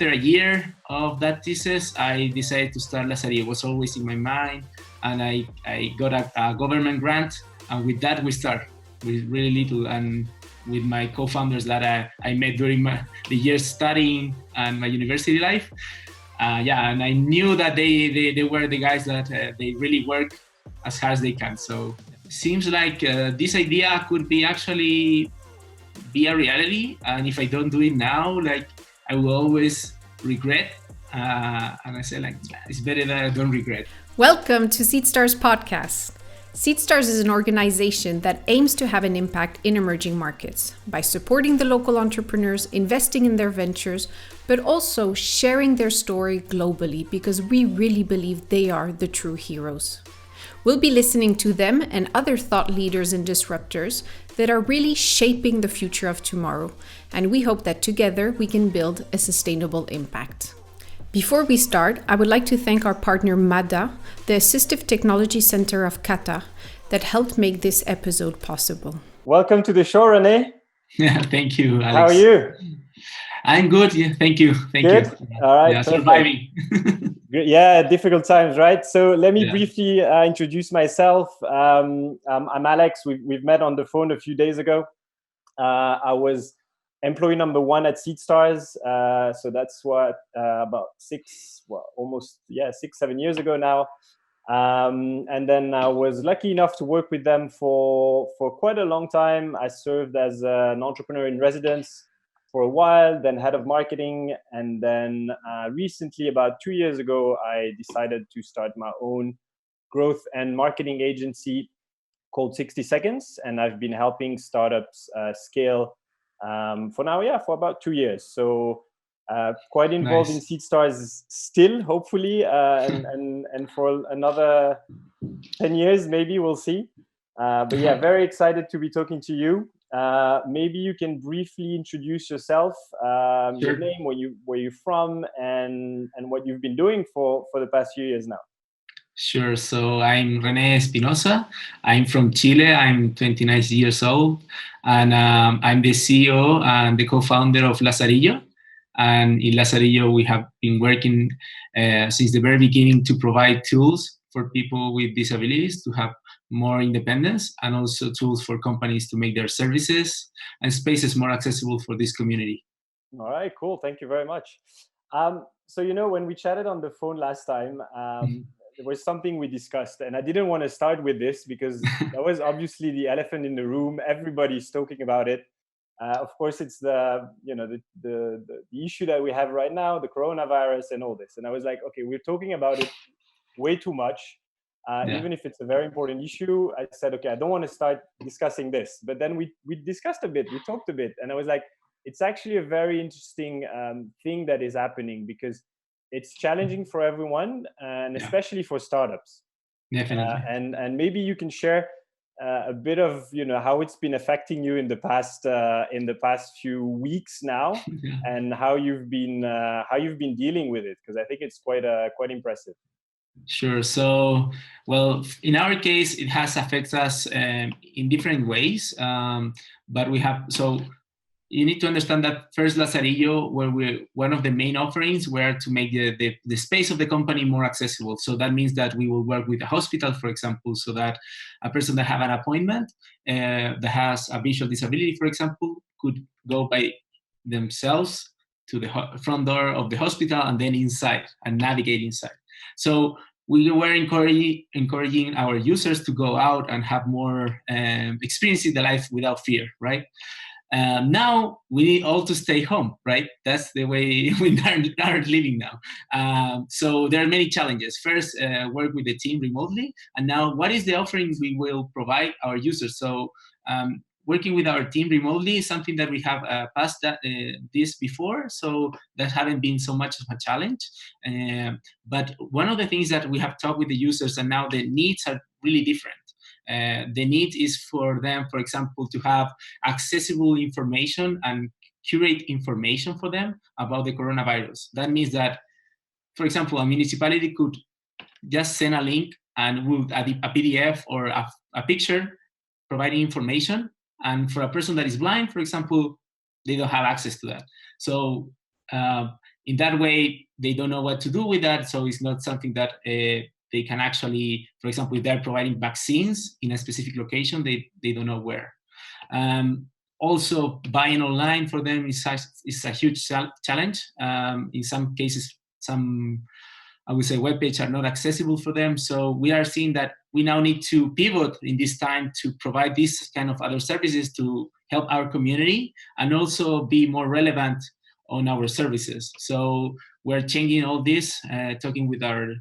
after a year of that thesis, I decided to start Lazarillo. It was always in my mind, and I got a government grant, and with that we start with really little, and with my co-founders that I met during the years studying and my university life. And I knew that they were the guys that they really work as hard as they can. So it seems like this idea could be actually be a reality, and if I don't do it now, like I will always regret. And I say, like, it's better that I don't regret. Welcome to Seedstars podcast. Seedstars is an organization that aims to have an impact in emerging markets by supporting the local entrepreneurs, investing in their ventures, but also sharing their story globally, because we really believe they are the true heroes. We'll be listening to them and other thought leaders and disruptors that are really shaping the future of tomorrow, and we hope that together we can build a sustainable impact. Before we start, I would like to thank our partner MADA, the Assistive Technology Center of Qatar, that helped make this episode possible. Welcome to the show, Rene. Yeah, thank you, Alex. How are you? I'm good. Yeah, thank you. Good. All right. Yeah, surviving. Yeah, difficult times, right? So let me briefly introduce myself. I'm Alex. We've met on the phone a few days ago. I was employee number 1 at Seedstars. So that's what about 6-7 years ago now. And then I was lucky enough to work with them for quite a long time. I served as an entrepreneur in residence for a while, then head of marketing. And then recently, about 2 years ago, I decided to start my own growth and marketing agency called 60 Seconds. And I've been helping startups scale for about 2 years. So quite involved in Seedstars still, hopefully, and for another 10 years, maybe, we'll see. But yeah, very excited to be talking to you. Maybe you can briefly introduce yourself, your name, where you're from, and what you've been doing for the past few years now. Sure. So I'm Rene Espinoza. I'm from Chile. I'm 29 years old, and I'm the CEO and the co-founder of Lazarillo. And in Lazarillo, we have been working since the very beginning to provide tools for people with disabilities to have more independence, and also tools for companies to make their services and spaces more accessible for this community. All right, cool. Thank you very much. So, when we chatted on the phone last time, there was something we discussed, and I didn't want to start with this because that was obviously the elephant in the room. Everybody's talking about it. Of course, it's the issue that we have right now, the coronavirus and all this. And I was like, okay, we're talking about it way too much. Even if it's a very important issue, I said, okay, I don't want to start discussing this. But then we discussed a bit, we talked a bit, and I was like, it's actually a very interesting thing that is happening, because it's challenging for everyone, and especially for startups. Definitely. And maybe you can share a bit of how it's been affecting you in the past few weeks now, and how you've been dealing with it, because I think it's quite impressive. Sure. So, well, in our case, it has affected us in different ways. But you need to understand that first, Lazarillo, one of the main offerings were to make the space of the company more accessible. So that means that we will work with a hospital, for example, so that a person that have an appointment that has a visual disability, for example, could go by themselves to the front door of the hospital and then inside and navigate inside. So we were encouraging our users to go out and have more experience in the life without fear, right? Now we need all to stay home, right? That's the way we are living now. So there are many challenges. First, work with the team remotely. And now what is the offering we will provide our users? So working with our team remotely is something that we have passed this before, so that haven't been so much of a challenge. But one of the things that we have talked with the users, and now the needs are really different. The need is for them, for example, to have accessible information and curate information for them about the coronavirus. That means that, for example, a municipality could just send a link and with a PDF or a picture providing information. And for a person that is blind, for example, they don't have access to that. So in that way, they don't know what to do with that. So it's not something that they can actually, for example, if they're providing vaccines in a specific location, they don't know where. Also, buying online for them is a huge challenge. In some cases, some, I would say, web pages are not accessible for them. So we are seeing that we now need to pivot in this time to provide these kind of other services to help our community and also be more relevant on our services. So we're changing all this, talking with our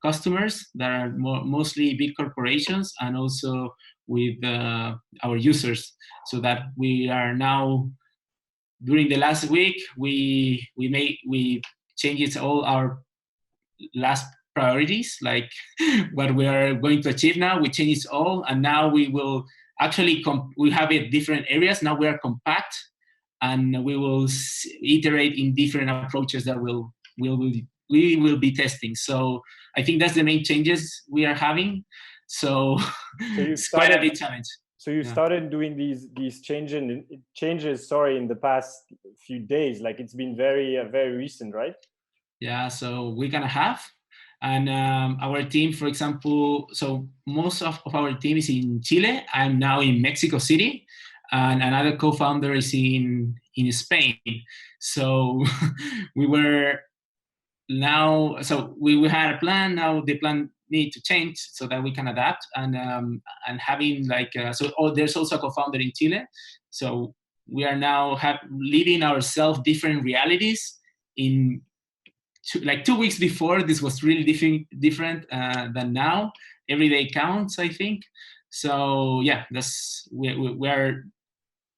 customers that are mostly big corporations, and also with our users, so that we are now, during the last week, we changed all our last priorities, like what we are going to achieve now. We changed all, and now we will actually we have it different areas. Now we are compact, and we will iterate in different approaches that we will be testing. So I think that's the main changes we are having. So it's quite a big challenge. So you started doing these changes in the past few days. Like, it's been very recent, right? Yeah, so week and a half. And our team, for example, so most of our team is in Chile. I'm now in Mexico City, and another co-founder is in Spain. So we had a plan. Now the plan need to change so that we can adapt, and having there's also a co-founder in Chile. So we are now living ourselves different realities. In 2 weeks before, this was really different than now. Every day counts, I think. So yeah, we are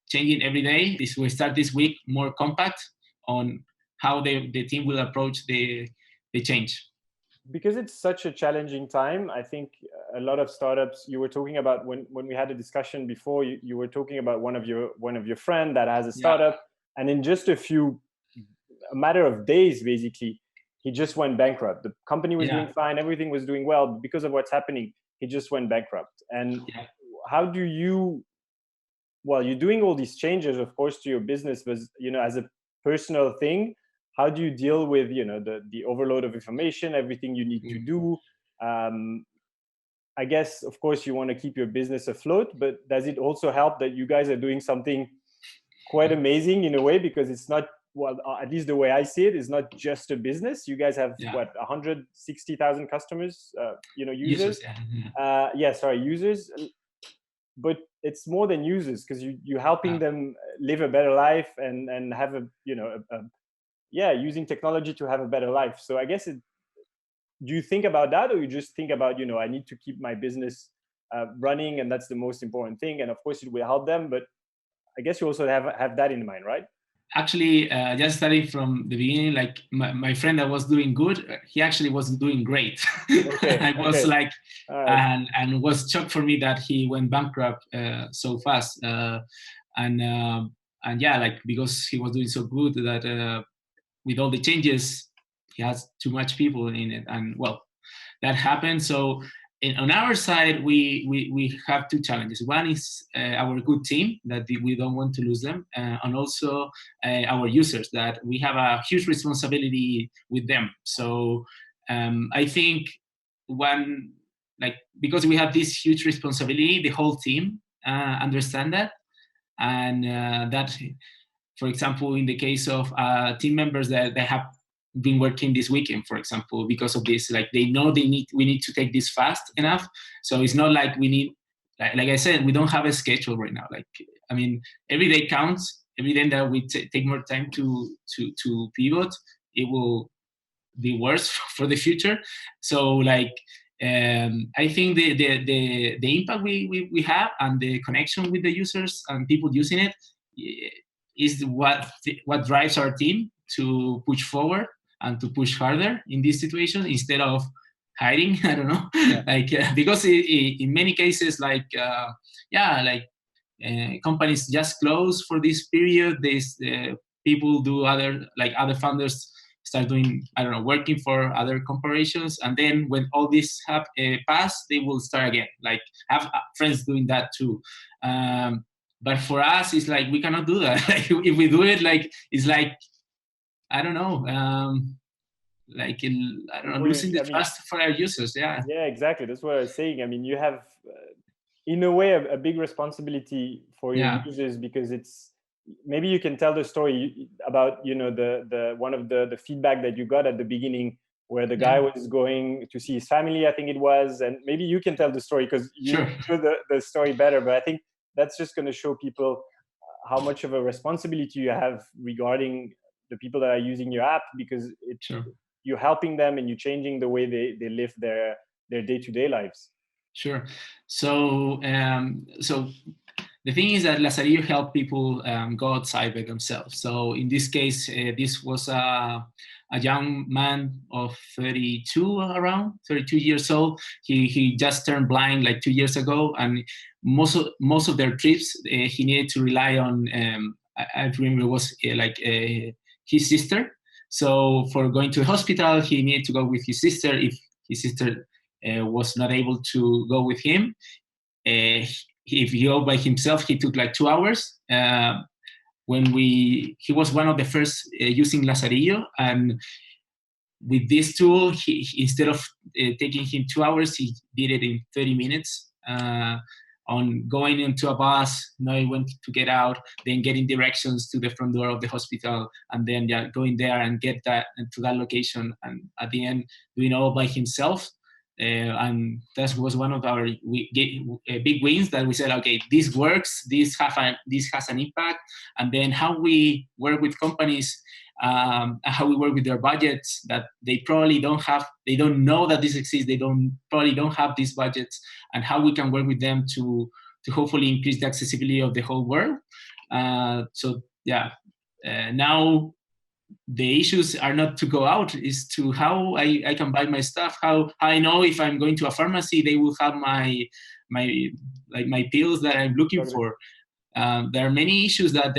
changing every day. We start this week more compact on how the team will approach the change. Because it's such a challenging time, I think a lot of startups, you were talking about when we had a discussion before, you were talking about one of your friend that has a startup, and in just a matter of days, basically, he just went bankrupt. The company was doing fine, everything was doing well, but because of what's happening, he just went bankrupt. And how do you, well, you're doing all these changes, of course, to your business, but as a personal thing, how do you deal with the overload of information, everything you need to do? I guess, of course, you want to keep your business afloat, but does it also help that you guys are doing something quite amazing in a way? Because it's not, well, at least the way I see it, is not just a business. You guys have 160,000 customers, users. Users. But it's more than users, because you're helping them live a better life and have using technology to have a better life. So I guess do you think about that, or you just think about, I need to keep my business running, and that's the most important thing, and of course it will help them, but I guess you also have that in mind, right? Actually, just starting from the beginning, like my friend that was doing good, he actually wasn't doing great. I was and was shocked for me that he went bankrupt so fast. Because he was doing so good that with all the changes, he has too much people in it, and well, that happened. So on our side, we have two challenges. One is our good team, that we don't want to lose them, and also our users, that we have a huge responsibility with them. So I think because we have this huge responsibility, the whole team understand that, and that, for example, in the case of team members that they have been working this weekend, for example, because of this, like they know we need to take this fast enough. So it's not like we need, like I said, we don't have a schedule right now. Like, I mean, every day counts. Every day that we take more time to pivot, it will be worse for the future. So I think the impact we have, and the connection with the users and people using it, is what drives our team to push forward and to push harder in this situation, instead of hiding. I don't know, because in many cases, companies just close for this period. People do other founders start doing, I don't know, working for other corporations, and then when all this pass, they will start again. Like, have friends doing that too. But for us, it's like we cannot do that. Like, if we do it, like, it's like, I don't know, I don't know, losing the trust for our users. Yeah. Yeah, exactly. That's what I was saying. I mean, you have, in a way, a big responsibility for your users, because it's, maybe you can tell the story about, the one of the feedback that you got at the beginning, where the guy was going to see his family, I think it was, and maybe you can tell the story because you know the story better. But I think that's just going to show people how much of a responsibility you have regarding the people that are using your app, because you're helping them and you're changing the way they live their day-to-day lives. Sure. So the thing is that Lazarillo help people go outside by themselves. So in this case, this was a young man of 32 years old. He just turned blind like 2 years ago, and most of their trips he needed to rely on. I remember it was his sister. So for going to the hospital, he needed to go with his sister. If his sister was not able to go with him, if he go by himself, he took like 2 hours. He was one of the first using Lazarillo, and with this tool, he instead of taking him 2 hours, he did it in 30 minutes. On going into a bus, knowing when to get out, then getting directions to the front door of the hospital, and then going there and get that to that location, and at the end doing all by himself. And that was one of our big wins, that we said, okay, this works, this has an impact. And then how we work with companies, how we work with their budgets that they probably don't have, they don't know that this exists, they probably don't have these budgets, and how we can work with them to hopefully increase the accessibility of the whole world. Now the issues are not to go out, is to how I can buy my stuff, how I know if I'm going to a pharmacy, they will have my pills that I'm looking for. There are many issues that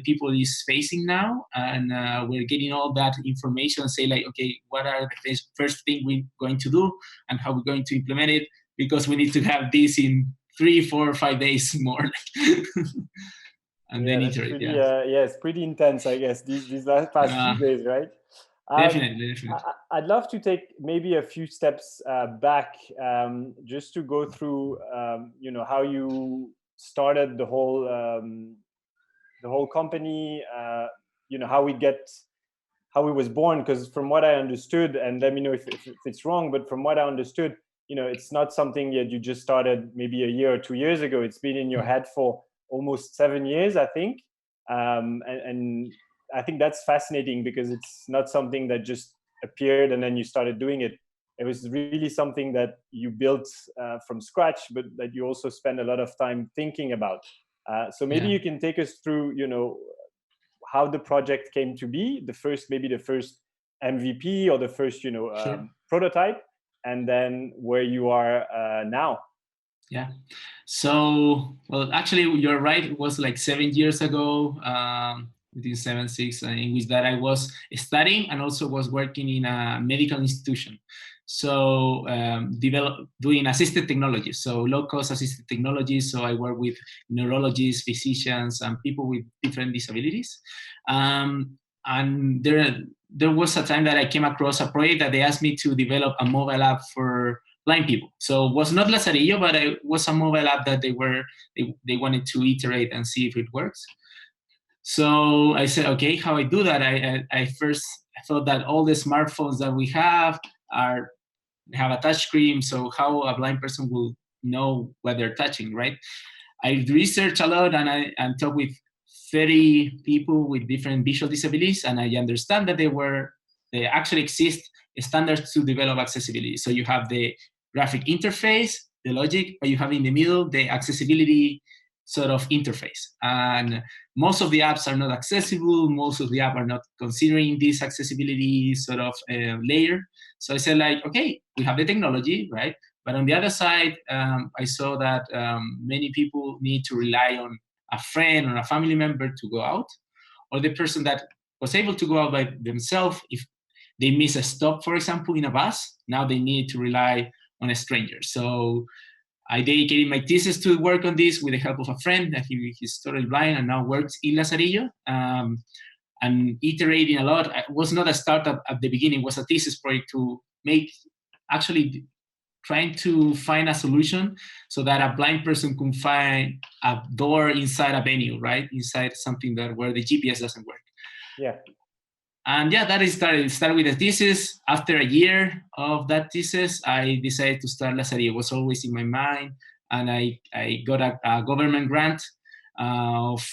people is facing now, and we're getting all that information and say okay, what are the first thing we're going to do and how we're going to implement it, because we need to have this in 3, 4, 5 days more. And then iterate. It's pretty intense, I guess, these past few days, right? Definitely. I'd love to take maybe a few steps back, just to go through, how you started the whole company, how it was born. Because from what I understood, and let me know if it's wrong, but from what I understood, it's not something that you just started maybe a year or 2 years ago. It's been in your head for almost 7 years, I think. And I think that's fascinating, because it's not something that just appeared and then you started doing it. It was really something that you built from scratch, but that you also spend a lot of time thinking about. So maybe you can take us through, how the project came to be, the first MVP or the first, prototype, and then where you are now. Yeah. So, well, actually, you're right. It was like 7 years ago, within 7, 6, in which that I was studying and also was working in a medical institution. So, doing assisted technology, so low-cost assisted technology. So I work with neurologists, physicians, and people with different disabilities. And there was a time that I came across a project that they asked me to develop a mobile app for blind people. So it was not Lazarillo, but it was a mobile app that they wanted to iterate and see if it works. So I said, okay, how I do that? I first thought that all the smartphones that we have have a touch screen, so how a blind person will know what they're touching, right? I researched a lot and I talked with 30 people with different visual disabilities, and I understand that they actually exist standards to develop accessibility. So you have the graphic interface, the logic, but you have in the middle the accessibility sort of interface. And most of the apps are not accessible. Most of the apps are not considering this accessibility sort of layer. So I said, okay, we have the technology, right? But on the other side, I saw that many people need to rely on a friend or a family member to go out, or the person that was able to go out by themselves. If they miss a stop, for example, in a bus, now they need to rely on a stranger. So I dedicated my thesis to work on this with the help of a friend that he's totally blind and now works in Lazarillo. and iterating a lot. It was not a startup at the beginning, it was a thesis project to make, actually trying to find a solution so that a blind person can find a door inside a venue, right? Inside something where the GPS doesn't work. Yeah. And yeah, that is started. It started with a thesis. After a year of that thesis, I decided to start Lazarillo. It was always in my mind. And I got a government grant of,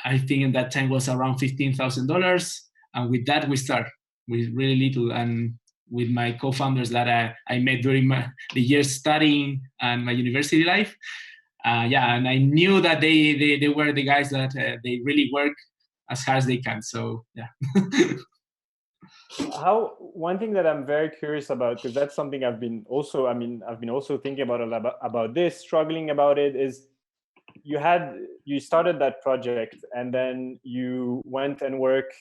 I think at that time was around $15,000. And with that, we start with really little. And with my co-founders that I met during the years studying and my university life. Yeah, and I knew that they were the guys that they really work as hard as they can. So yeah. One thing that I'm very curious about, because that's something I've been also thinking about this, struggling about it, is you started that project and then you went and worked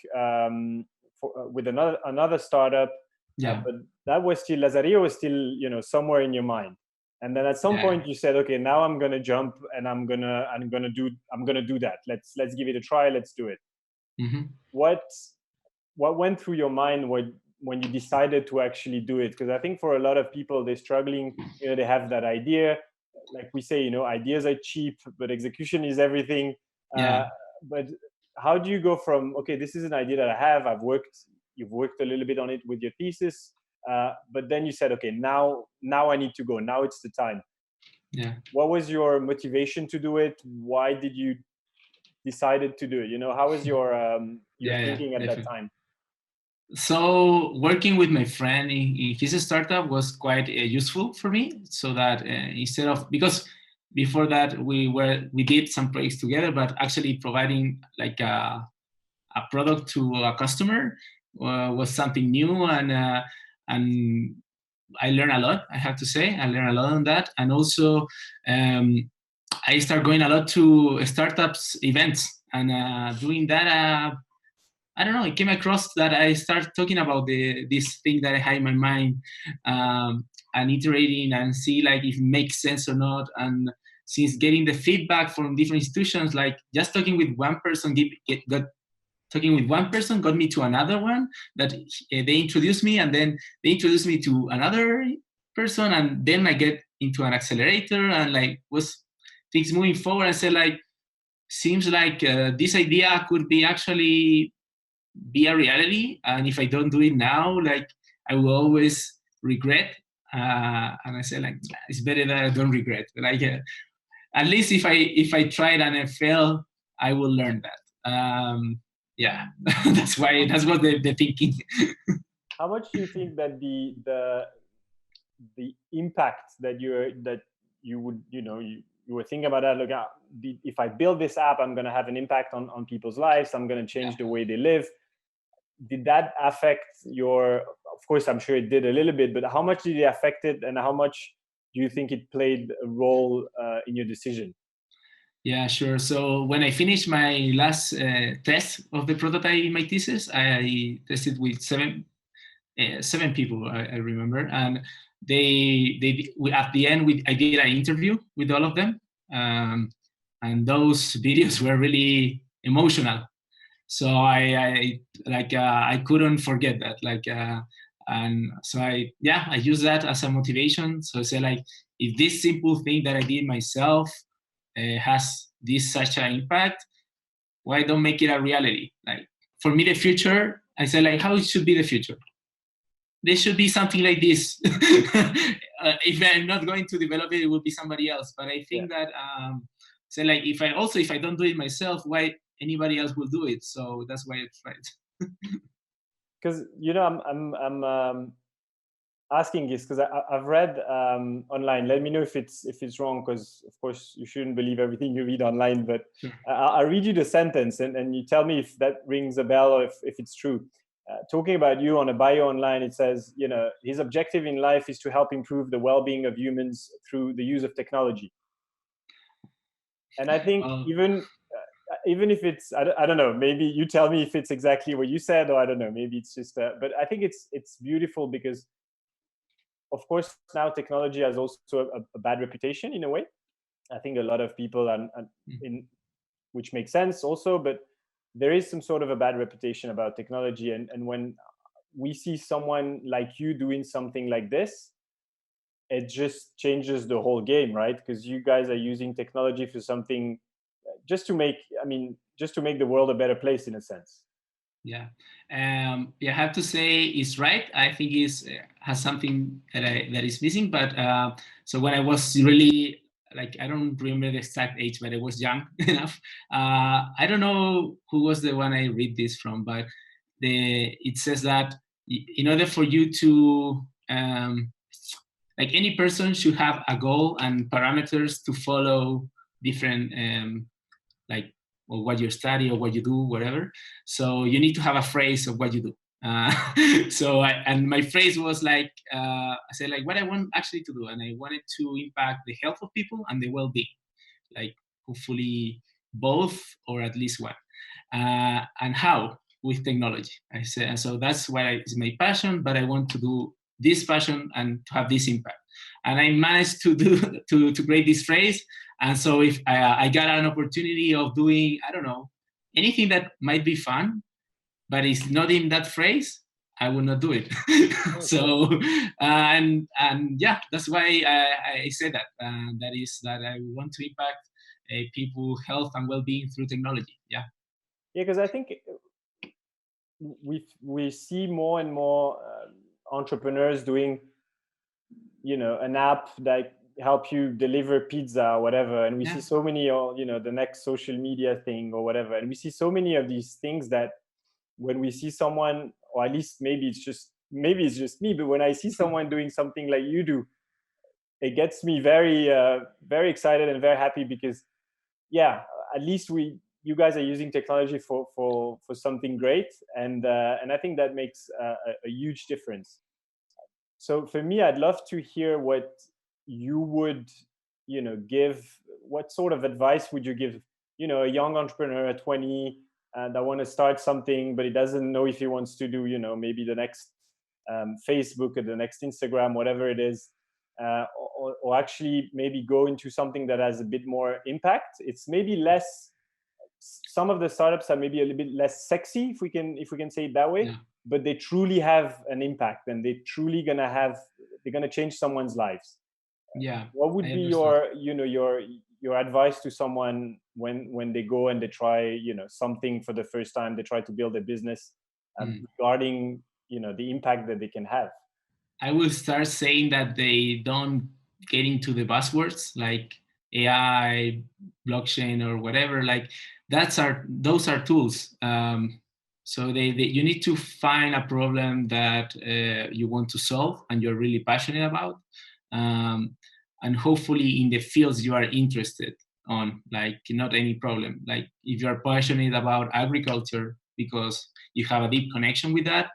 with another startup. Yeah. But that was still, Lazarillo was still, somewhere in your mind. And then at some point you said, okay, now I'm going to jump and I'm going to do that. Let's give it a try. Let's do it. Mm-hmm. What went through your mind when you decided to actually do it? Because I think for a lot of people, they're struggling, they have that idea. Like we say, ideas are cheap, but execution is everything. But how do you go from, okay, this is an idea that I have, you've worked a little bit on it with your thesis, but then you said, okay, now I need to go. Now it's the time. Yeah. What was your motivation to do it? Why did you decided to do it? How was your thinking at that time? So working with my friend in his startup was quite useful for me. So that instead of, because before that we did some projects together, but actually providing like a product to a customer was something new, and I learned a lot. I have to say, I learned a lot on that, and also I started going a lot to startups events, and doing that. I don't know, it came across that I started talking about this thing that I had in my mind, and iterating and see like if it makes sense or not. And since getting the feedback from different institutions, like just talking with one person got me to another one that they introduced me, and then they introduced me to another person, and then I get into an accelerator, and like was things moving forward. I said like, seems like this idea could be actually be a reality, and if I don't do it now, like I will always regret. And I said like, it's better that I don't regret. Like at least if I tried and I fail, I will learn that. Yeah, that's what the thinking. How much do you think that the impact that you would you were thinking about that? Look, if I build this app, I'm going to have an impact on people's lives. I'm going to change the way they live. Did that affect your? Of course, I'm sure it did a little bit, but how much did it affect it, and how much do you think it played a role in your decision? Yeah, sure. So when I finished my last test of the prototype in my thesis, I tested with seven people, I remember, and at the end I did an interview with all of them, and those videos were really emotional. So I couldn't forget that, and so I use that as a motivation. So I say like, if this simple thing that I did myself has such an impact, why don't make it a reality? Like for me, the future, I say like, how it should be the future. There should be something like this. If I'm not going to develop it, it will be somebody else. But I think that so like if I don't do it myself, why anybody else will do it? So that's why I tried. Because I'm asking this because I've read online. Let me know if it's wrong, because of course you shouldn't believe everything you read online. But sure. I'll read you the sentence and you tell me if that rings a bell or if it's true. Talking about you on a bio online, it says, his objective in life is to help improve the well-being of humans through the use of technology. And I think even if it's, I don't know, maybe you tell me if it's exactly what you said, or I don't know, maybe it's just, but I think it's beautiful because, of course, now technology has also a bad reputation in a way. I think a lot of people which makes sense also, but there is some sort of a bad reputation about technology. And when we see someone like you doing something like this, it just changes the whole game, right? Because you guys are using technology for something just to make the world a better place, in a sense. Yeah. I have to say it's right. I think it's has something that is missing. But so when I was really, like, I don't remember the exact age, but I was young enough. I don't know who was the one I read this from, but it says that in order for you to like, any person should have a goal and parameters to follow different like, or what you study or what you do, whatever. So you need to have a phrase of what you do. And my phrase was like, I said, like, what I want actually to do, and I wanted to impact the health of people and the well-being, like, hopefully both or at least one. And how? With technology. I said, and so that's why it's my passion, but I want to do this passion and to have this impact. And I managed to do to create this phrase. And so if I got an opportunity of doing, I don't know, anything that might be fun, but it's not in that phrase, I will not do it. So, and yeah, that's why I said that. That is that I want to impact people's health and well-being through technology. Yeah. Yeah, because I think we see more and more entrepreneurs doing, an app that help you deliver pizza or whatever, and we see so many, or the next social media thing or whatever, and we see so many of these things that when we see someone, or at least maybe it's just me, but when I see someone doing something like you do, it gets me very very excited and very happy, because at least you guys are using technology for something great, and I think that makes a huge difference. So for me, I'd love to hear what you would, give. What sort of advice would you give, a young entrepreneur at 20 that want to start something, but he doesn't know if he wants to do, maybe the next Facebook or the next Instagram, whatever it is, or actually maybe go into something that has a bit more impact. It's maybe less. Some of the startups are maybe a little bit less sexy, if we can say it that way. Yeah. But they truly have an impact, and they're gonna change someone's lives. Yeah. What would be your advice to someone when they go and they try, something for the first time, they try to build a business, regarding, the impact that they can have? I will start saying that they don't get into the buzzwords like AI, blockchain, or whatever. Like, those are tools. So you need to find a problem that you want to solve and you're really passionate about, and hopefully in the fields you are interested on. Like, not any problem. Like, if you're passionate about agriculture because you have a deep connection with that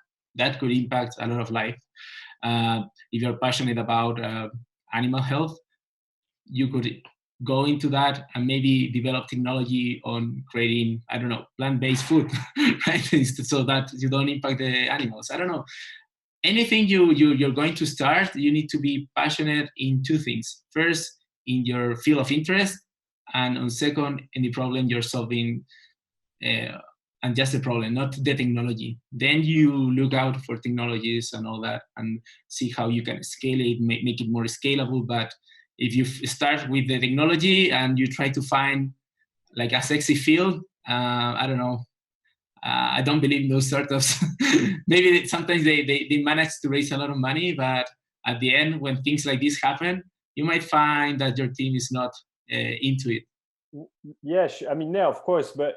could impact a lot of life. If you're passionate about animal health, you could go into that and maybe develop technology on creating, I don't know, plant-based food, right? So that you don't impact the animals. I don't know. Anything you're going to start, you need to be passionate in two things. First, in your field of interest, and on second, in the problem you're solving, and just the problem, not the technology. Then you look out for technologies and all that and see how you can scale it, make it more scalable. But if you start with the technology and you try to find like a sexy field, I don't know. I don't believe in those startups. Maybe sometimes they manage to raise a lot of money, but at the end, when things like this happen, you might find that your team is not into it. Yeah, I mean, yeah, of course, but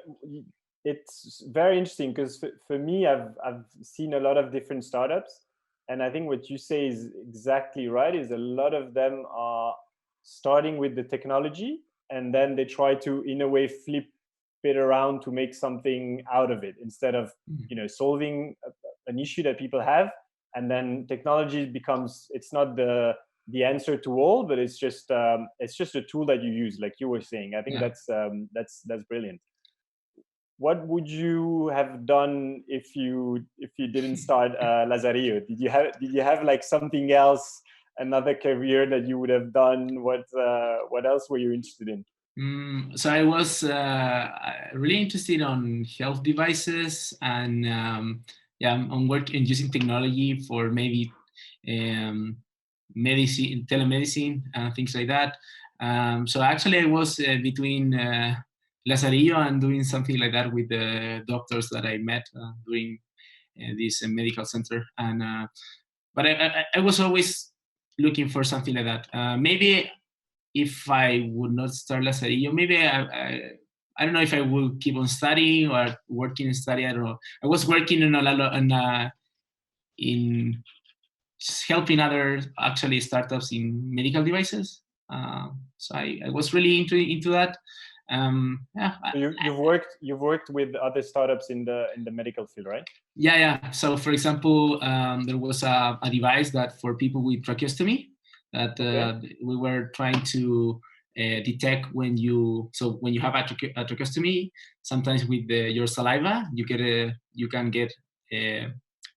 it's very interesting because for me, I've seen a lot of different startups, and I think what you say is exactly right. Is a lot of them are starting with the technology, and then they try to, in a way, flip it around to make something out of it, instead of solving an issue that people have, and then technology becomes, it's not the answer to all, but it's just a tool that you use, like you were saying. I think that's brilliant. What would you have done if you didn't start Lazarillo? Did you have like something else, another career that you would have done? What else were you interested in? So I was really interested on health devices and on work and using technology for maybe medicine, telemedicine, things like that. So actually, I was between Lazarillo and doing something like that with the doctors that I met during this medical center. And but I was always looking for something like that. Maybe if I would not start Lazarillo, maybe I don't know if I will keep on studying or working and study. I don't know. I was working in helping other actually startups in medical devices. So I was really into that. Yeah, So you've worked with other startups in the medical field, right? yeah. So for example, there was a device that for people with tracheostomy that we were trying to detect when you have a tracheostomy. Sometimes with your saliva, you can get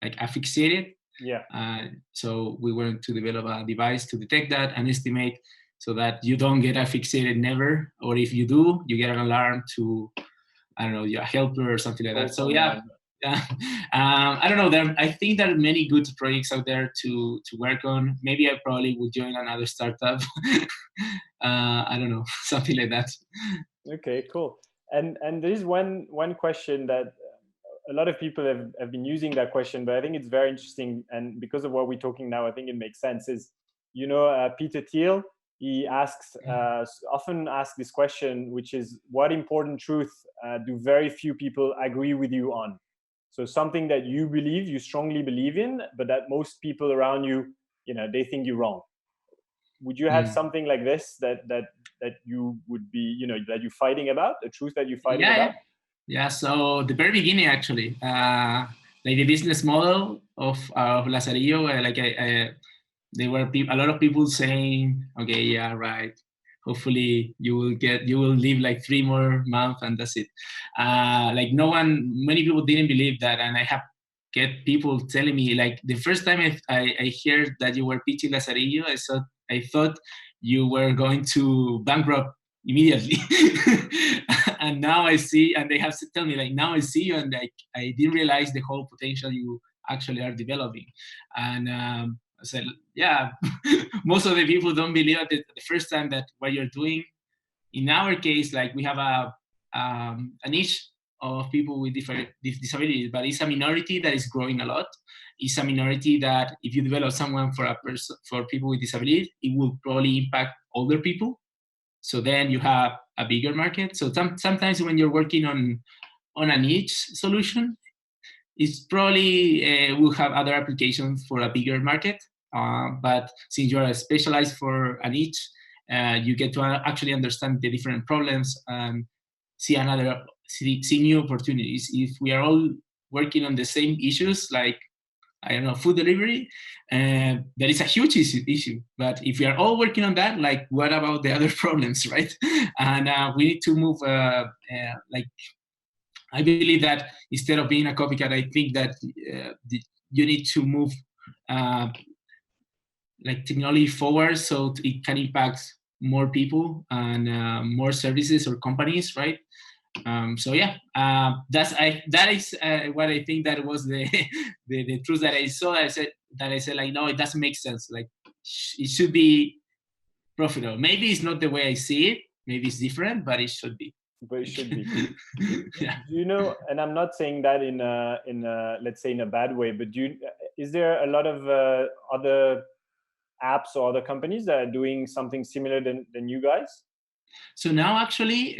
like asphyxiated. Yeah. So we wanted to develop a device to detect that and estimate so that you don't get asphyxiated never, or if you do, you get an alarm to, I don't know, your helper or something like that. So yeah. I don't know. I think there are many good projects out there to work on. Maybe I probably would join another startup. I don't know, something like that. Okay, cool. And there is one question that a lot of people have been using that question, but I think it's very interesting. And because of what we're talking now, I think it makes sense. Is Peter Thiel? He often asks this question, which is, what important truth do very few people agree with you on? So something that you strongly believe in, but that most people around you, they think you're wrong. Would you have something like this that you would be, that you're fighting about, a truth that you're fighting about? Yeah. So the very beginning, actually, like the business model of Lazarillo, there were a lot of people saying, okay, yeah, right. Hopefully you will live like 3 more months and that's it. Many people didn't believe that. And I have get people telling me, like, the first time I heard that you were pitching Lazarillo, I thought you were going to bankrupt immediately. And now I see, and they have to tell me, like, now I see you, and like I didn't realize the whole potential you actually are developing. And I said, yeah, most of the people don't believe it the first time that what you're doing. In our case, like, we have a niche of people with different disabilities, but it's a minority that is growing a lot. It's a minority that if you develop someone for people with disabilities, it will probably impact older people. So then you have a bigger market. So sometimes when you're working on a niche solution, it's probably will have other applications for a bigger market. But since you're specialized for a niche, you get to actually understand the different problems and see new opportunities. If we are all working on the same issues, like, I don't know, food delivery, that is a huge issue. But if we are all working on that, like, what about the other problems, right? And we need to move, I believe that instead of being a copycat, I think that you need to move like technology forward so it can impact more people and more services or companies, right? So yeah, that is what I think that was the truth that I saw. I said like, no, it doesn't make sense. Like, it should be profitable. Maybe it's not the way I see it. Maybe it's different, but it should be. But it should be. Yeah. Do you know? And I'm not saying that in let's say in a bad way, but is there a lot of other apps or other companies that are doing something similar than you guys? So now actually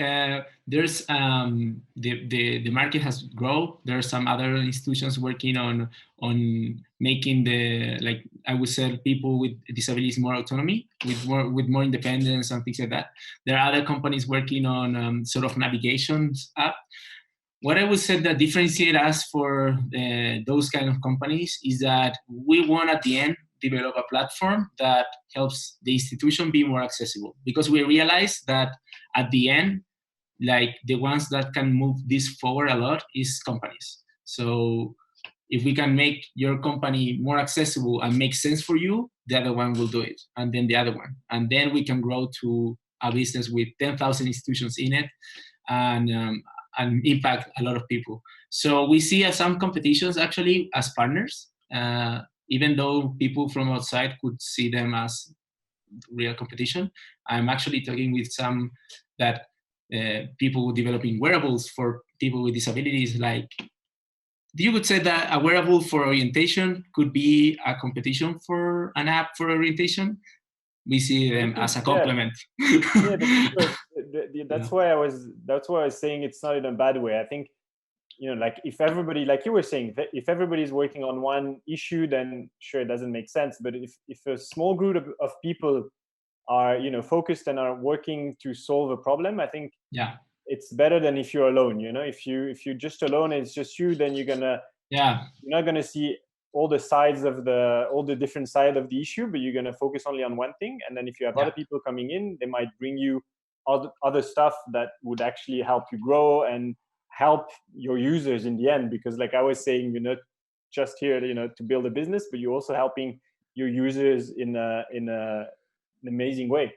there's the market has grown. There are some other institutions working on making the, like, I would say, people with disabilities more autonomy, with more independence and things like that. There are other companies working on sort of navigation app. What I would say that differentiate us for those kind of companies is that we want at the end develop a platform that helps the institution be more accessible, because we realize that at the end, like, the ones that can move this forward a lot is companies. So if we can make your company more accessible and make sense for you, the other one will do it, and then the other one, and then we can grow to a business with 10,000 institutions in it, and impact a lot of people. So we see some competitions actually as partners, even though people from outside could see them as real competition. I'm actually talking with some that people developing wearables for people with disabilities. Like, you would say that a wearable for orientation could be a competition for an app for orientation. We see them as a complement. Yeah, that's why I was saying it's not in a bad way. I think, like, if everybody, like you were saying, if everybody's working on one issue, then sure, it doesn't make sense. But if a small group of people are, focused and are working to solve a problem, I think it's better than if you're alone. If you're just alone and it's just you, then you're not gonna see all the different sides of the issue, but you're gonna focus only on one thing. And then if you have other people coming in, they might bring you other stuff that would actually help you grow and help your users in the end. Because, like I was saying, you're not just here, to build a business, but you're also helping your users in an amazing way.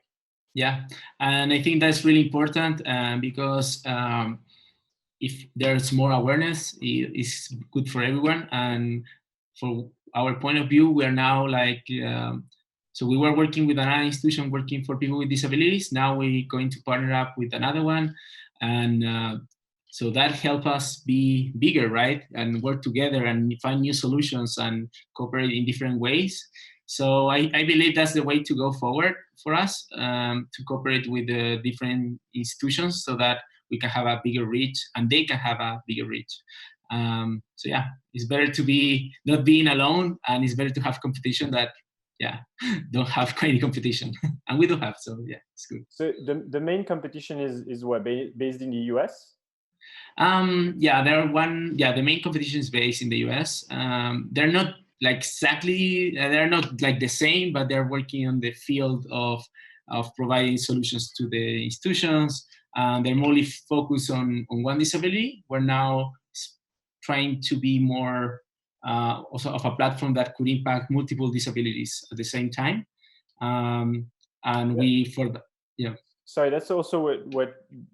Yeah, and I think that's really important, because if there's more awareness, it's good for everyone. And for our point of view, we are now like, so we were working with another institution working for people with disabilities. Now we're going to partner up with another one. And so that helps us be bigger, right? And work together and find new solutions and cooperate in different ways. So I believe that's the way to go forward for us, to cooperate with the different institutions so that we can have a bigger reach and they can have a bigger reach. So yeah, it's better to be not being alone, and it's better to have competition that don't have any competition. And we do have, so yeah, it's good. So the main competition is what, based in the US? The main competition is based in the US. They're not like exactly, they're not like the same, but they're working on the field of providing solutions to the institutions. They're mostly focused on one disability. We're now trying to be more also of a platform that could impact multiple disabilities at the same time. Sorry, that's also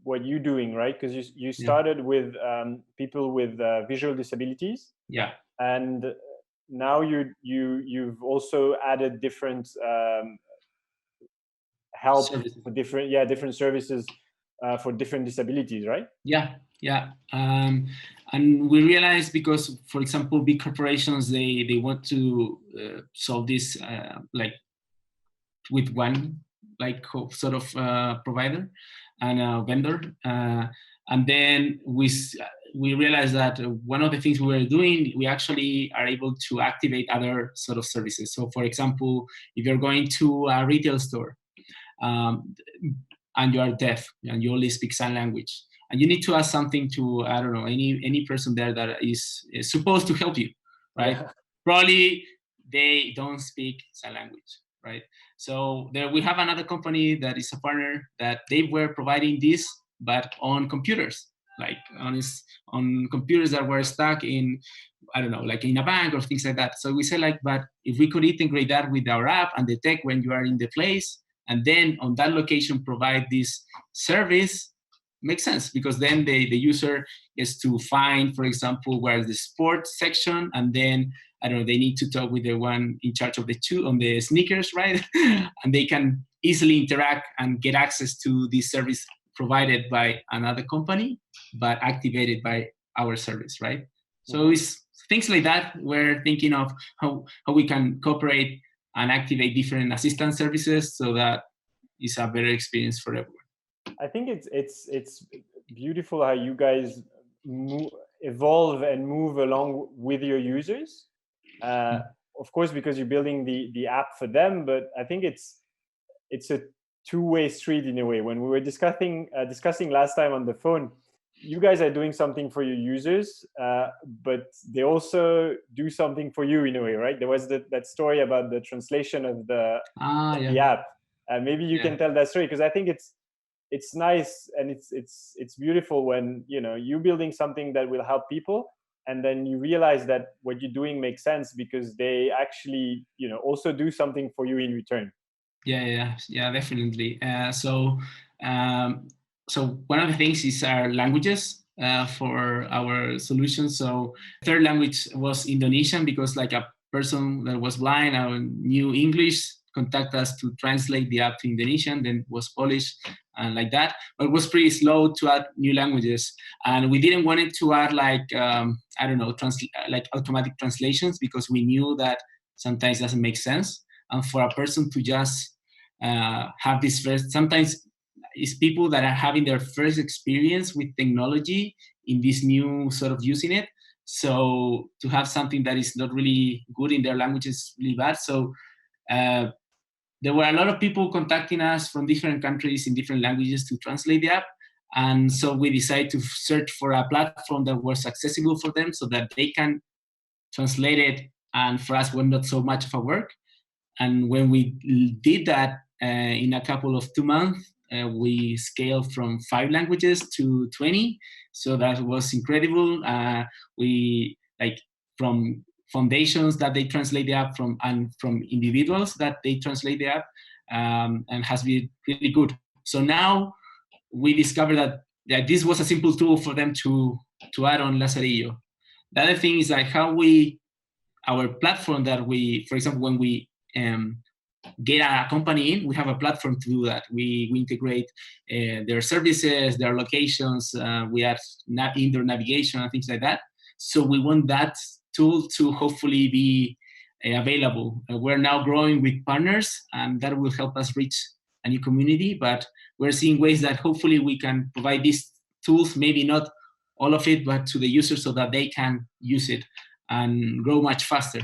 what you're doing, right? Because you started with people with visual disabilities. Yeah. And now you've also added different help services for different services for different disabilities, right? Yeah. And we realized, because, for example, big corporations, they want to solve this like with one sort of provider and vendor, and then we realized that one of the things we were doing, we actually are able to activate other sort of services. So, for example, if you're going to a retail store and you are deaf and you only speak sign language, and you need to ask something to, I don't know, any person there that is supposed to help you, right? Yeah. Probably they don't speak sign language, right? So there we have another company that is a partner that they were providing this, but on computers, like on computers that were stuck in, I don't know, like in a bank or things like that. So we said, like, but if we could integrate that with our app and detect when you are in the place, and then on that location provide this service, makes sense, because then the user is to find, for example, where the sports section, and then, I don't know, they need to talk with the one in charge of the sneakers, right? And they can easily interact and get access to this service provided by another company, but activated by our service, right? So it's things like that. We're thinking of how we can cooperate and activate different assistance services so that it's a better experience for everyone. I think it's beautiful how you guys evolve and move along with your users. Of course, because you're building the app for them, but I think it's a two-way street in a way. When we were discussing last time on the phone, you guys are doing something for your users, but they also do something for you in a way, right? There was that story about the translation of the app. Maybe you can tell that story, because I think it's nice and it's beautiful when you're building something that will help people, and then you realize that what you're doing makes sense because they actually also do something for you in return. Yeah, definitely. So one of the things is our languages for our solution. So third language was Indonesian because like a person that was blind and knew English contact us to translate the app to Indonesian, then was Polish and like that. But it was pretty slow to add new languages, and we didn't want it to add like I don't know, like automatic translations because we knew that sometimes it doesn't make sense, and for a person to just have this first, sometimes it's people that are having their first experience with technology in this new sort of using it. So to have something that is not really good in their language is really bad. So uh, there were a lot of people contacting us from different countries in different languages to translate the app. And so we decided to search for a platform that was accessible for them so that they can translate it. And for us, was not so much of a work. And when we did that in a couple of 2 months, we scaled from 5 languages to 20. So that was incredible. We like from foundations that they translate the app from, and from individuals that they translate the app, and has been really good. So now we discovered that this was a simple tool for them to add on Lazarillo. The other thing is like how our platform that we, for example, when we get a company in, we have a platform to do that. We integrate their services, their locations, we have indoor navigation and things like that. So we want that tool to hopefully be available. We're now growing with partners, and that will help us reach a new community, but we're seeing ways that hopefully we can provide these tools, maybe not all of it, but to the users so that they can use it and grow much faster.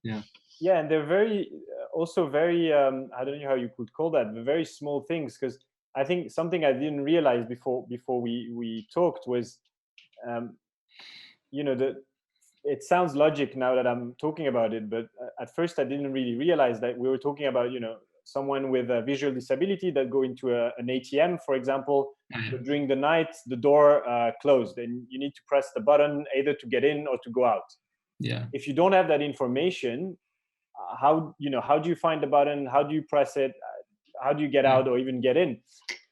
Yeah. Yeah, and they're very also very I don't know how you could call that, but very small things. Because I think something I didn't realize before we talked was, you know, it sounds logic now that I'm talking about it, but at first I didn't really realize that we were talking about, you know, someone with a visual disability that go into an ATM, for example, but during the night the door closed, and you need to press the button either to get in or to go out. Yeah. If you don't have that information, how do you find the button? How do you press it? How do you get out or even get in?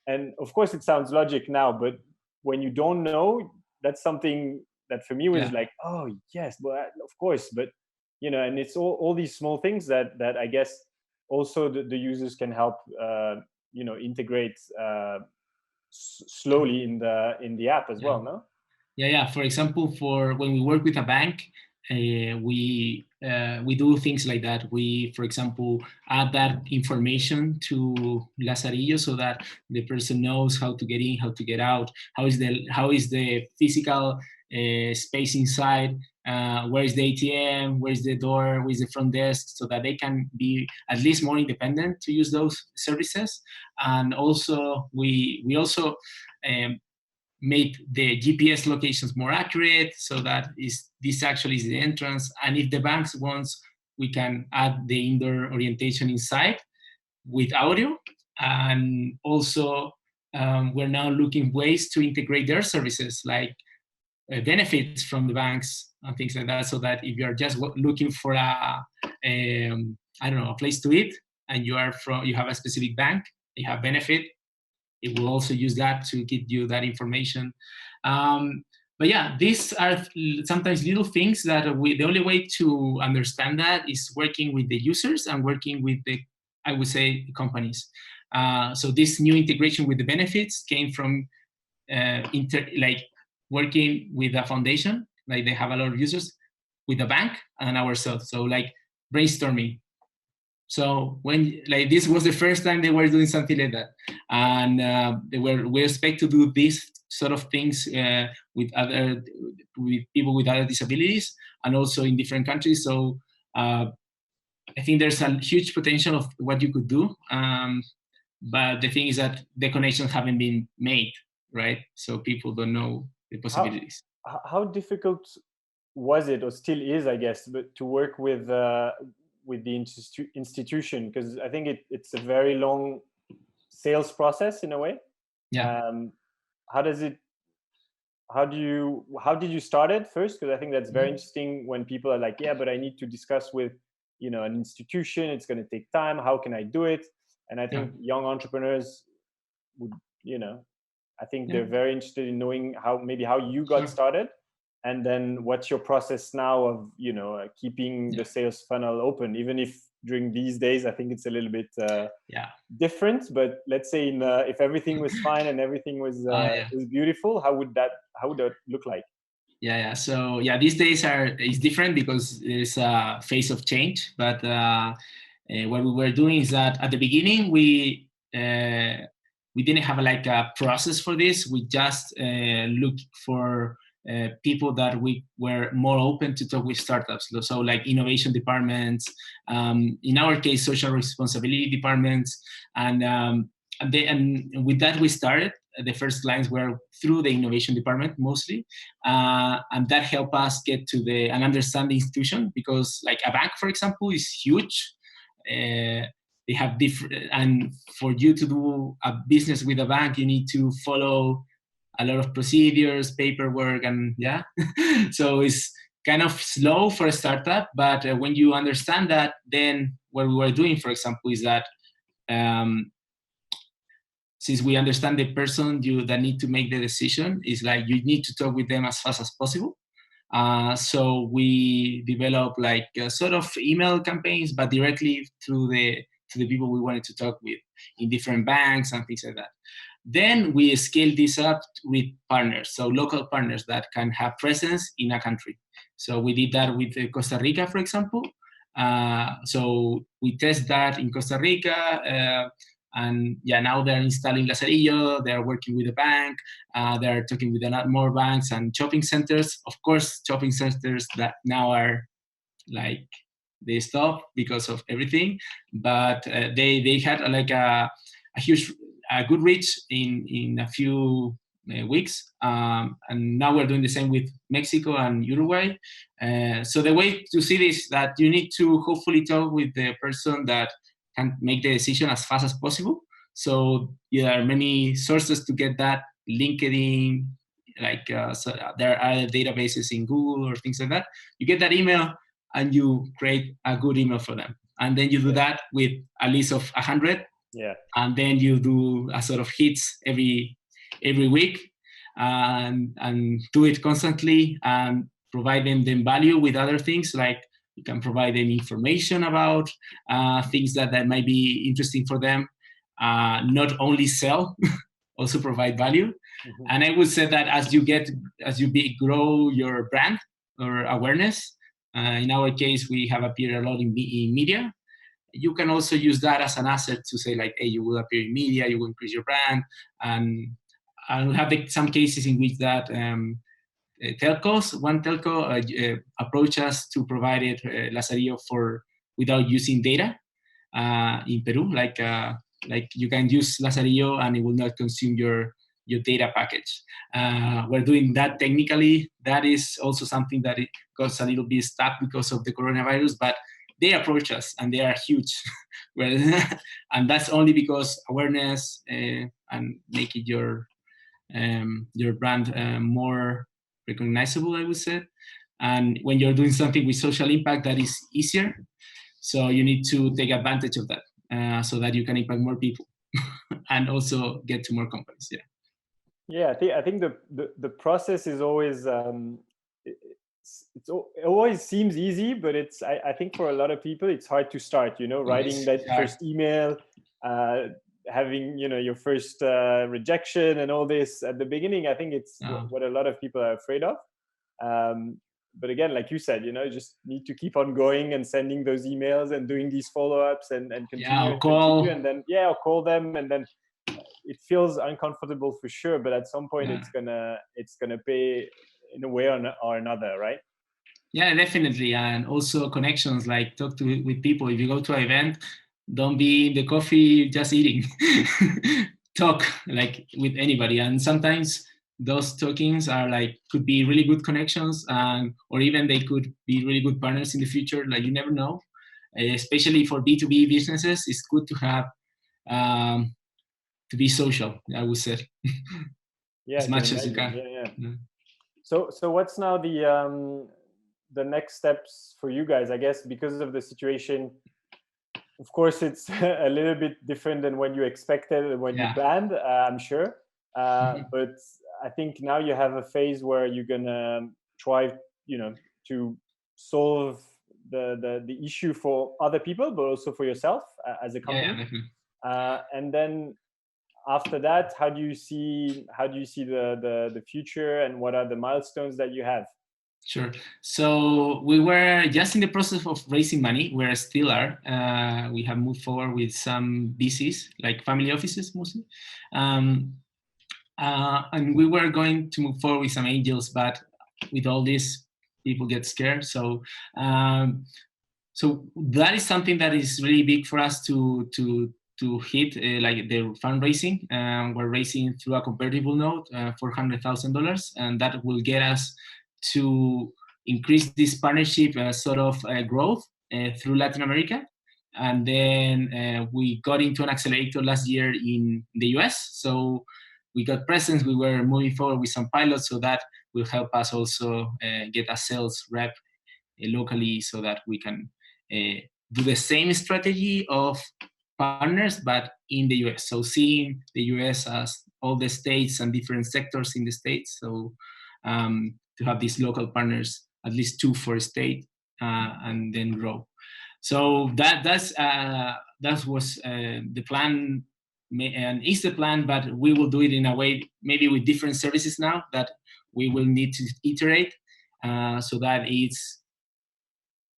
And of course, it sounds logic now, but when you don't know, that's something that for me was like, oh yes, well, of course. But you know, and it's all these small things that I guess also the users can help integrate slowly in the app as well. No. Yeah. For example, for when we work with a bank, we do things like that. We, for example, add that information to Lazarillo so that the person knows how to get in, how to get out, how is the physical space inside, where is the ATM, where is the door, where is the front desk, so that they can be at least more independent to use those services. And also, we also make the GPS locations more accurate, so that this actually is the entrance. And if the banks wants, we can add the indoor orientation inside with audio. And also, we're now looking ways to integrate their services, like benefits from the banks and things like that, so that if you're just looking for a place to eat, and you have a specific bank, you have benefit, it will also use that to give you that information. But yeah, these are sometimes little things that the only way to understand that is working with the users and working with I would say, the companies. So this new integration with the benefits came from working with a foundation, like they have a lot of users, with the bank and ourselves. So like brainstorming. So when this was the first time they were doing something like that, and we expect to do these sort of things with people with other disabilities, and also in different countries. So I think there's a huge potential of what you could do, but the thing is that the connections haven't been made, right? So people don't know the possibilities. How difficult was it, or still is, I guess, but to work with the institution? Because I think it's a very long sales process in a way. Yeah. How did you start it first? Because I think that's very interesting when people are like, yeah, but I need to discuss with an institution. It's going to take time. How can I do it? And I think young entrepreneurs would, I think they're very interested in knowing how you got started, and then what's your process now of keeping the sales funnel open, even if during these days I think it's a little bit different. But let's say if everything was fine and everything was beautiful, how would that look like? So these days is different because there's a phase of change. But what we were doing is that at the beginning we didn't have a process for this. We just looked for people that we were more open to talk with startups. So like innovation departments, in our case, social responsibility departments, and with that we started. The first clients were through the innovation department mostly, and that helped us get to an understand the institution, because like a bank, for example, is huge. They have different, and for you to do a business with a bank, you need to follow a lot of procedures, paperwork, and so it's kind of slow for a startup. But when you understand that, then what we were doing, for example, is that since we understand the person that need to make the decision, is like you need to talk with them as fast as possible. So we developed like a sort of email campaigns, but directly to the people we wanted to talk with in different banks and things like that. Then we scaled this up with partners, so local partners that can have presence in a country. So we did that with Costa Rica, for example. So we test that in Costa Rica, and now they're installing Lazarillo. They're working with a bank. They're talking with a lot more banks and shopping centers. Of course, shopping centers that now are like they stop because of everything, but they had like a good reach in a few weeks, and now we're doing the same with Mexico and Uruguay. So the way to see this is that you need to hopefully talk with the person that can make the decision as fast as possible. So there are many sources to get that. LinkedIn, so there are databases in Google or things like that. You get that email and you create a good email for them. And then you do that with a list of 100. And then you do a sort of hits every week, and do it constantly, and provide them value with other things. Like you can provide them information about things that might be interesting for them. Not only sell, also provide value. Mm-hmm. And I would say that as you grow your brand or awareness, in our case, we have appeared a lot in media. You can also use that as an asset to say like, hey, you will appear in media, you will increase your brand. And we have some cases in which that telcos, one telco approached us to provide it Lazarillo without using data in Peru. Like you can use Lazarillo and it will not consume your data package. We're doing that technically. That is also something that it got a little bit stuck because of the coronavirus, but they approach us and they are huge. And that's only because awareness and making your brand more recognizable, I would say. And when you're doing something with social impact, that is easier. So you need to take advantage of that so that you can impact more people and also get to more companies. I think the process is always it always seems easy, but I think for a lot of people it's hard to start. Writing that first email, having your first rejection and all this at the beginning. I think it's what a lot of people are afraid of. But again, like you said, you just need to keep on going and sending those emails and doing these follow-ups and continue and continue, and then or call them, and then it feels uncomfortable for sure, but at some point it's gonna pay in a way or another, right? Yeah, definitely. And also connections, like talk with people. If you go to an event, don't be in the coffee just eating. Talk like with anybody. And sometimes those talkings are could be really good connections, or even they could be really good partners in the future. Like you never know. Especially for B2B businesses, it's good to have to be social, I would say. As much as you can. So what's now the next steps for you guys? I guess because of the situation, of course, it's a little bit different than when you expected and when you planned, I'm sure. But I think now you have a phase where you're gonna try, to solve the issue for other people, but also for yourself as a company. And then after that, how do you see the future, and what are the milestones that you have? Sure. So we were just in the process of raising money. We still are. We have moved forward with some VCs, like family offices mostly. And we were going to move forward with some angels, but with all this, people get scared. So that is something that is really big for us to hit, like the fundraising. We're raising through a convertible note, $400,000, and that will get us to increase this partnership sort of growth through Latin America. And then we got into an accelerator last year in the US. So we got presence. We were moving forward with some pilots, so that will help us also get a sales rep locally, so that we can do the same strategy of partners, but in the US. So seeing the US as all the states and different sectors in the states. So to have these local partners, at least 2 for a state, and then grow. So that was the plan, and is the plan, but we will do it in a way, maybe with different services now, that we will need to iterate, so that it's,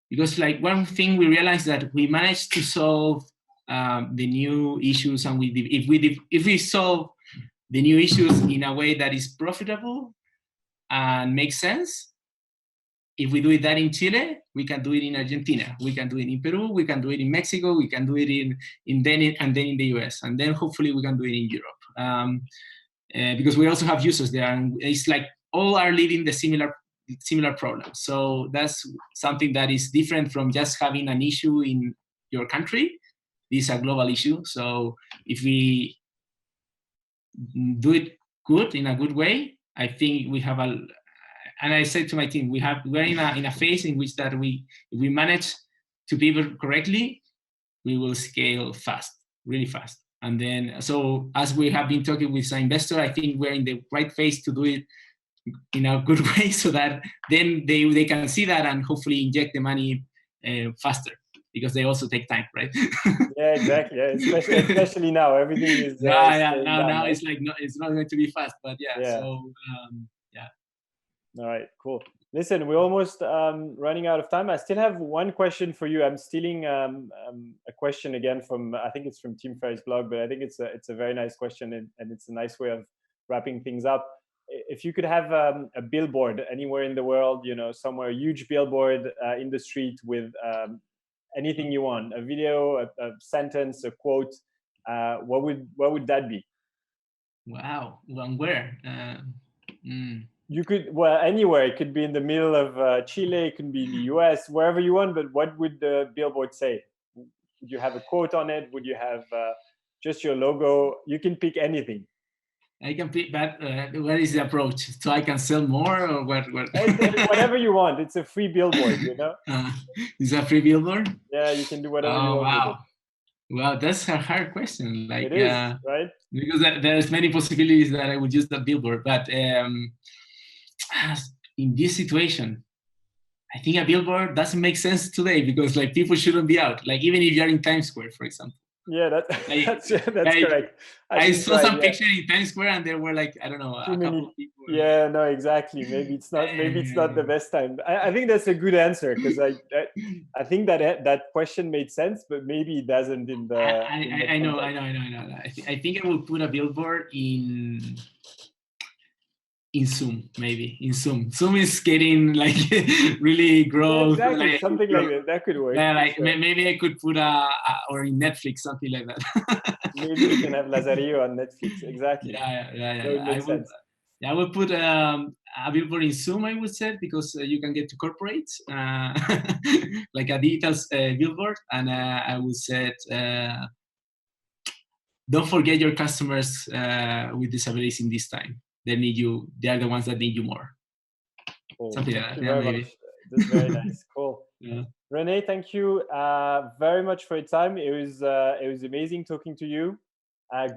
because like one thing we realized that we managed to solve the new issues, and if we solve the new issues in a way that is profitable and makes sense, if we do that in Chile, we can do it in Argentina, we can do it in Peru, we can do it in Mexico, we can do it and then in the US, and then hopefully we can do it in Europe, because we also have users there, and it's like all are living the similar problem. So that's something that is different from just having an issue in your country. This is a global issue. So if we do it good, in a good way, I think we have and I said to my team, we're in a phase in which that if we manage to pivot correctly, we will scale fast, really fast. And then, so as we have been talking with some investor, I think we're in the right phase to do it in a good way, so that then they can see that and hopefully inject the money faster, because they also take time, right? Yeah, exactly. Yeah, especially now, everything is now it's like it's not going to be fast, but so all right, cool. Listen, we're almost running out of time. I still have one question for you. I'm stealing a question again from, I think it's from Tim Ferriss' blog, but I think it's a very nice question, and it's a nice way of wrapping things up. If you could have a billboard anywhere in the world, somewhere, a huge billboard in the street with anything you want, a video, a sentence, a quote, what would that be? Wow. Where? You could, anywhere. It could be in the middle of Chile, it could be in the US, wherever you want, but what would the billboard say? Would you have a quote on it? Would you have just your logo? You can pick anything. I can pick, but what is the approach? So I can sell more, or what? Whatever you want. It's a free billboard, It's a free billboard? Yeah, you can do whatever you want with it. Well, that's a hard question. Like, it is, right? Because there's many possibilities that I would use the billboard, but in this situation, I think a billboard doesn't make sense today, because like people shouldn't be out. Like even if you're in Times Square, for example. Yeah, that's correct. I saw some picture in Times Square, and there were like, I don't know, a couple of people. Yeah, no, exactly. Maybe it's not the best time. I think that's a good answer, because I think that question made sense, but maybe it doesn't in the. I know. I think I will put a billboard in Zoom, maybe in Zoom. Zoom is getting like really growth. Yeah, exactly, like, something like that. That could work. Yeah, like maybe I could put or in Netflix, something like that. Maybe you can have Lazarillo on Netflix. Exactly. Yeah. I will put a billboard in Zoom, I would say, because you can get to corporates, like a digital billboard, and I would say, don't forget your customers with disabilities in this time. They need you. They are the ones that need you more. Cool. Something like that. Yeah, maybe. That's very nice. Cool. Yeah. Rene, thank you very much for your time. It was amazing talking to you.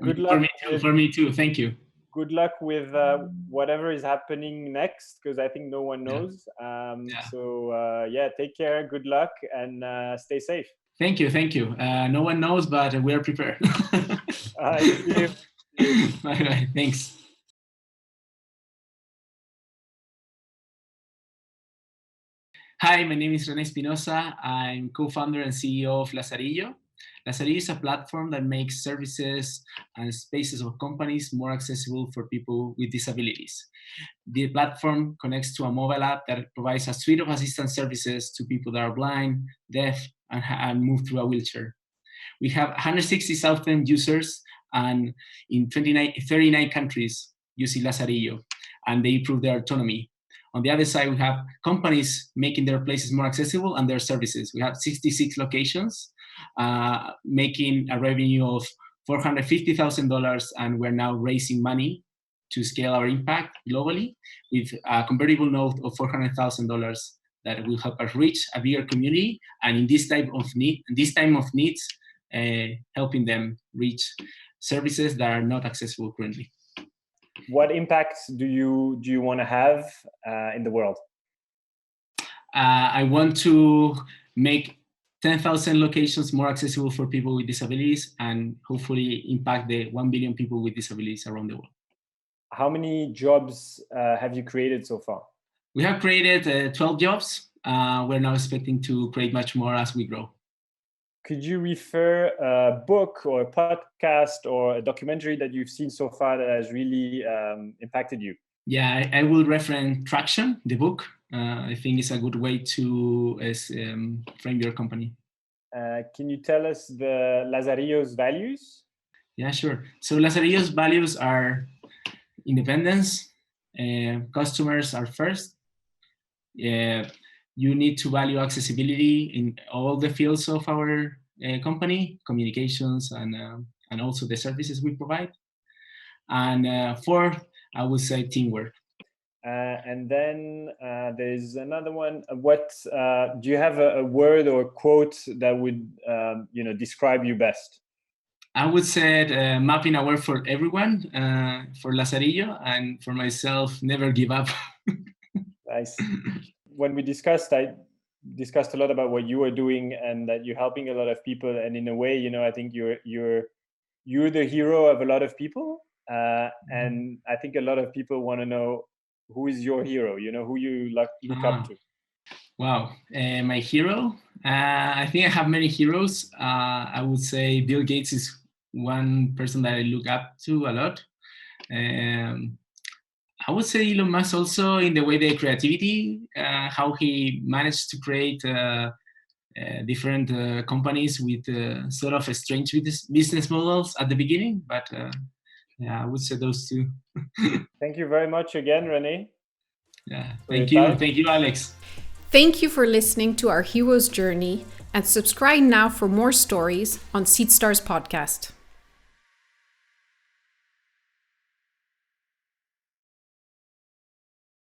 Good luck. For me too. Thank you. Good luck with whatever is happening next, because I think no one knows. So take care. Good luck and stay safe. Thank you. No one knows, but we are prepared. See you. Bye. Thanks. Hi, my name is Rene Espinoza. I'm co-founder and CEO of Lazarillo. Lazarillo is a platform that makes services and spaces of companies more accessible for people with disabilities. The platform connects to a mobile app that provides a suite of assistance services to people that are blind, deaf, and move through a wheelchair. We have 160,000 users and in 39 countries using Lazarillo, and they improve their autonomy. On the other side, we have companies making their places more accessible and their services. We have 66 locations, making a revenue of $450,000, and we're now raising money to scale our impact globally with a convertible note of $400,000 that will help us reach a bigger community, and in this time of needs, helping them reach services that are not accessible currently. What impacts do you want to have in the world? I want to make 10,000 locations more accessible for people with disabilities and hopefully impact the 1 billion people with disabilities around the world. How many jobs have you created so far? We have created 12 jobs. We're now expecting to create much more as we grow. Could you refer a book or a podcast or a documentary that you've seen so far that has really impacted you? Yeah, I will reference Traction, the book. I think it's a good way to frame your company. Can you tell us the Lazarillo's values? Yeah, sure. So Lazarillo's values are independence, customers are first. You need to value accessibility in all the fields of our company, communications, and also the services we provide. And fourth, I would say teamwork. And then there's another one. What do you have a word or quote that would describe you best? I would say mapping a word for everyone, for Lazarillo, and for myself, never give up. Nice. When we discussed, I discussed a lot about what you are doing and that you're helping a lot of people. And in a way, I think you're the hero of a lot of people. And I think a lot of people want to know who is your hero, who you look up to. Wow. My hero? I think I have many heroes. I would say Bill Gates is one person that I look up to a lot. I would say Elon Musk also in the way the creativity, how he managed to create different companies with sort of strange business models at the beginning. But I would say those two. Thank you very much again, Rene. Yeah, thank you. Thank you, Alex. Thank you for listening to our hero's journey, and subscribe now for more stories on Seedstars podcast.